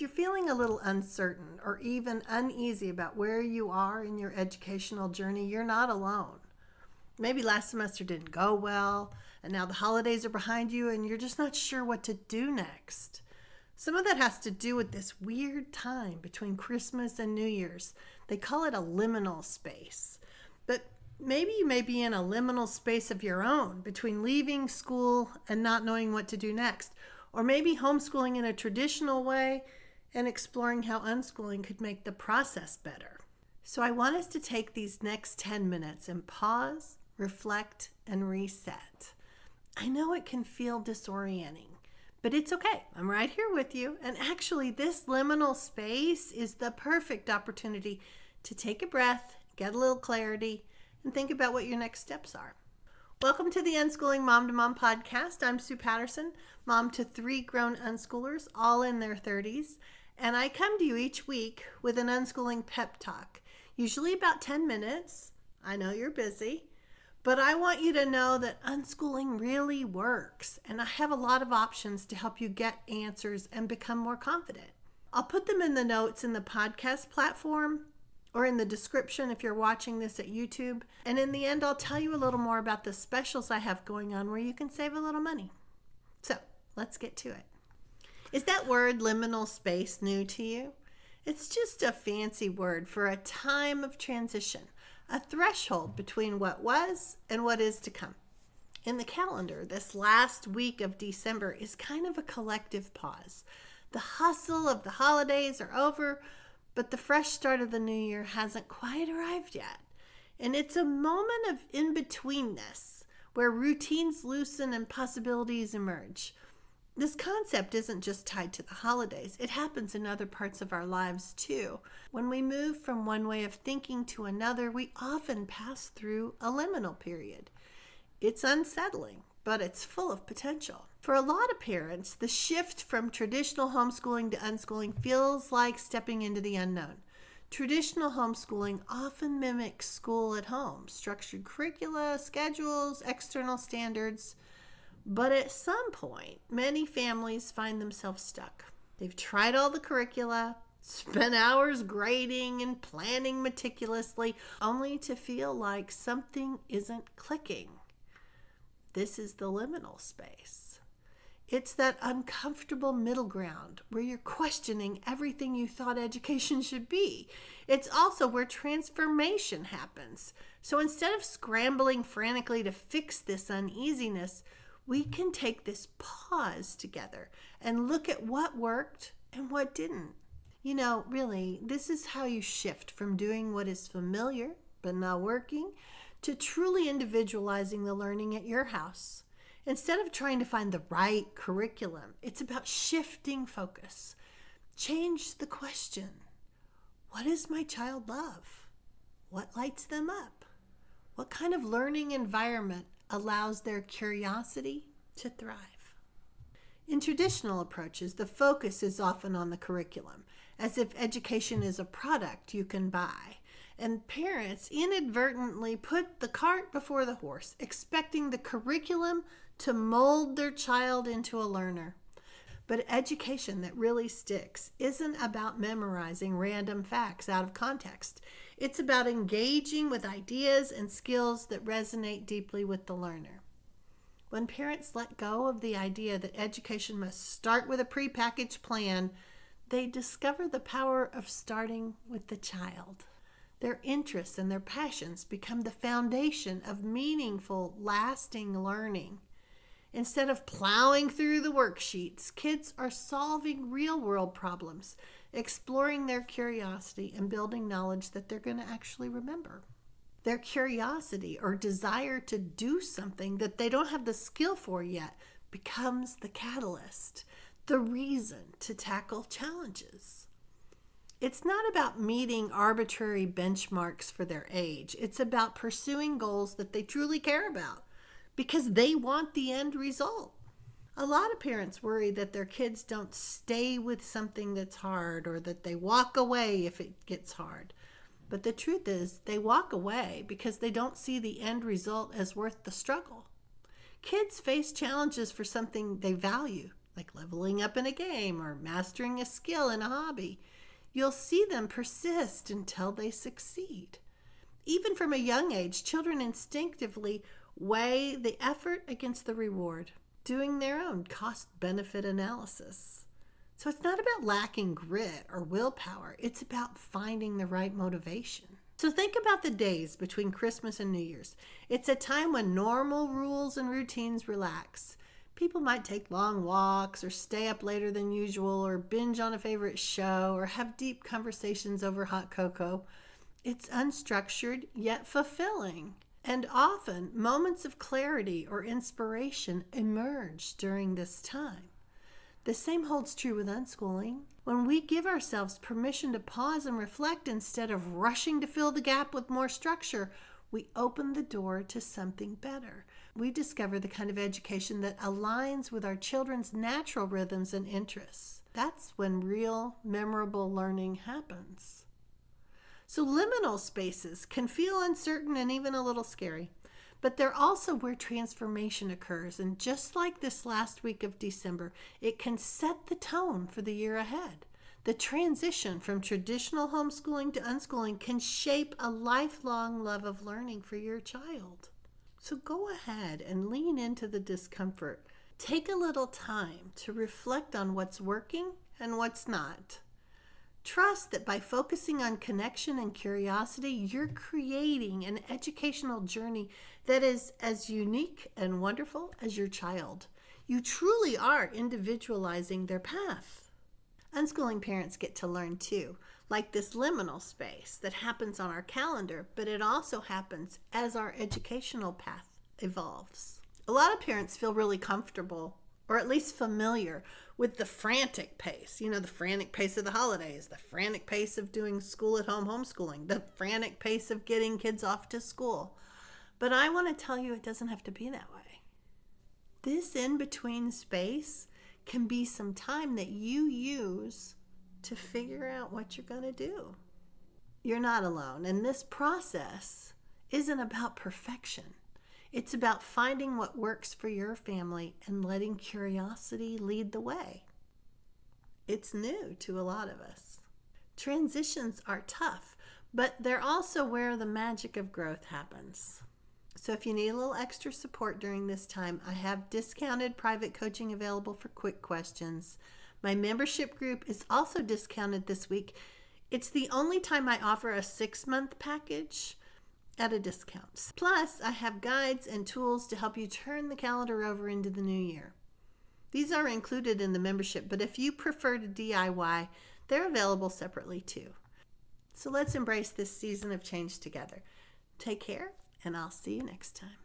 If you're feeling a little uncertain or even uneasy about where you are in your educational journey, you're not alone. Maybe last semester didn't go well, and now the holidays are behind you, and you're just not sure what to do next. Some of that has to do with this weird time between Christmas and New Year's. They call it a liminal space. But maybe you may be in a liminal space of your own between leaving school and not knowing what to do next. Or maybe homeschooling in a traditional way and exploring how unschooling could make the process better. So I want us to take these next 10 minutes and pause, reflect, and reset. I know it can feel disorienting, but it's okay. I'm right here with you. And actually, this liminal space is the perfect opportunity to take a breath, get a little clarity, and think about what your next steps are. Welcome to the Unschooling Mom to Mom podcast. I'm Sue Patterson, mom to 3 grown unschoolers, all in their 30s. And I come to you each week with an unschooling pep talk, usually about 10 minutes. I know you're busy, but I want you to know that unschooling really works. And I have a lot of options to help you get answers and become more confident. I'll put them in the notes in the podcast platform or in the description if you're watching this at YouTube. And in the end, I'll tell you a little more about the specials I have going on where you can save a little money. So let's get to it. Is that word liminal space new to you? It's just a fancy word for a time of transition, a threshold between what was and what is to come. In the calendar, this last week of December is kind of a collective pause. The hustle of the holidays are over, but the fresh start of the new year hasn't quite arrived yet. And it's a moment of in-betweenness where routines loosen and possibilities emerge. This concept isn't just tied to the holidays. It happens in other parts of our lives too. When we move from one way of thinking to another, we often pass through a liminal period. It's unsettling, but it's full of potential. For a lot of parents, the shift from traditional homeschooling to unschooling feels like stepping into the unknown. Traditional homeschooling often mimics school at home, structured curricula, schedules, external standards. But at some point, many families find themselves stuck. They've tried all the curricula, spent hours grading and planning meticulously, only to feel like something isn't clicking. This is the liminal space. It's that uncomfortable middle ground where you're questioning everything you thought education should be. It's also where transformation happens. So instead of scrambling frantically to fix this uneasiness, we can take this pause together and look at what worked and what didn't. You know, really, this is how you shift from doing what is familiar but not working to truly individualizing the learning at your house. Instead of trying to find the right curriculum, it's about shifting focus. Change the question. What does my child love? What lights them up? What kind of learning environment allows their curiosity to thrive? In traditional approaches, the focus is often on the curriculum, as if education is a product you can buy. And parents inadvertently put the cart before the horse, expecting the curriculum to mold their child into a learner. But education that really sticks isn't about memorizing random facts out of context. It's about engaging with ideas and skills that resonate deeply with the learner. When parents let go of the idea that education must start with a prepackaged plan, they discover the power of starting with the child. Their interests and their passions become the foundation of meaningful, lasting learning. Instead of plowing through the worksheets, kids are solving real-world problems, exploring their curiosity, and building knowledge that they're going to actually remember. Their curiosity or desire to do something that they don't have the skill for yet becomes the catalyst, the reason to tackle challenges. It's not about meeting arbitrary benchmarks for their age. It's about pursuing goals that they truly care about because they want the end result. A lot of parents worry that their kids don't stay with something that's hard or that they walk away if it gets hard. But the truth is, they walk away because they don't see the end result as worth the struggle. Kids face challenges for something they value, like leveling up in a game or mastering a skill in a hobby, you'll see them persist until they succeed. Even from a young age, children instinctively weigh the effort against the reward, doing their own cost-benefit analysis. So it's not about lacking grit or willpower. It's about finding the right motivation. So think about the days between Christmas and New Year's. It's a time when normal rules and routines relax. People might take long walks or stay up later than usual or binge on a favorite show or have deep conversations over hot cocoa. It's unstructured yet fulfilling. And often moments of clarity or inspiration emerge during this time. The same holds true with unschooling. When we give ourselves permission to pause and reflect instead of rushing to fill the gap with more structure, we open the door to something better. We discover the kind of education that aligns with our children's natural rhythms and interests. That's when real, memorable learning happens. So liminal spaces can feel uncertain and even a little scary, but they're also where transformation occurs. And just like this last week of December, it can set the tone for the year ahead. The transition from traditional homeschooling to unschooling can shape a lifelong love of learning for your child. So go ahead and lean into the discomfort. Take a little time to reflect on what's working and what's not. Trust that by focusing on connection and curiosity, you're creating an educational journey that is as unique and wonderful as your child. You truly are individualizing their path. Unschooling parents get to learn too, like this liminal space that happens on our calendar, but it also happens as our educational path evolves. A lot of parents feel really comfortable, or at least familiar, with the frantic pace. The frantic pace of the holidays, the frantic pace of doing school at home homeschooling, the frantic pace of getting kids off to school. But I want to tell you it doesn't have to be that way. This in-between space can be some time that you use to figure out what you're going to do. You're not alone, and this process isn't about perfection. It's about finding what works for your family and letting curiosity lead the way. It's new to a lot of us. Transitions are tough, but they're also where the magic of growth happens. So if you need a little extra support during this time, I have discounted private coaching available for quick questions. My membership group is also discounted this week. It's the only time I offer a 6-month package at a discount. Plus, I have guides and tools to help you turn the calendar over into the new year. These are included in the membership, but if you prefer to DIY, they're available separately too. So let's embrace this season of change together. Take care, and I'll see you next time.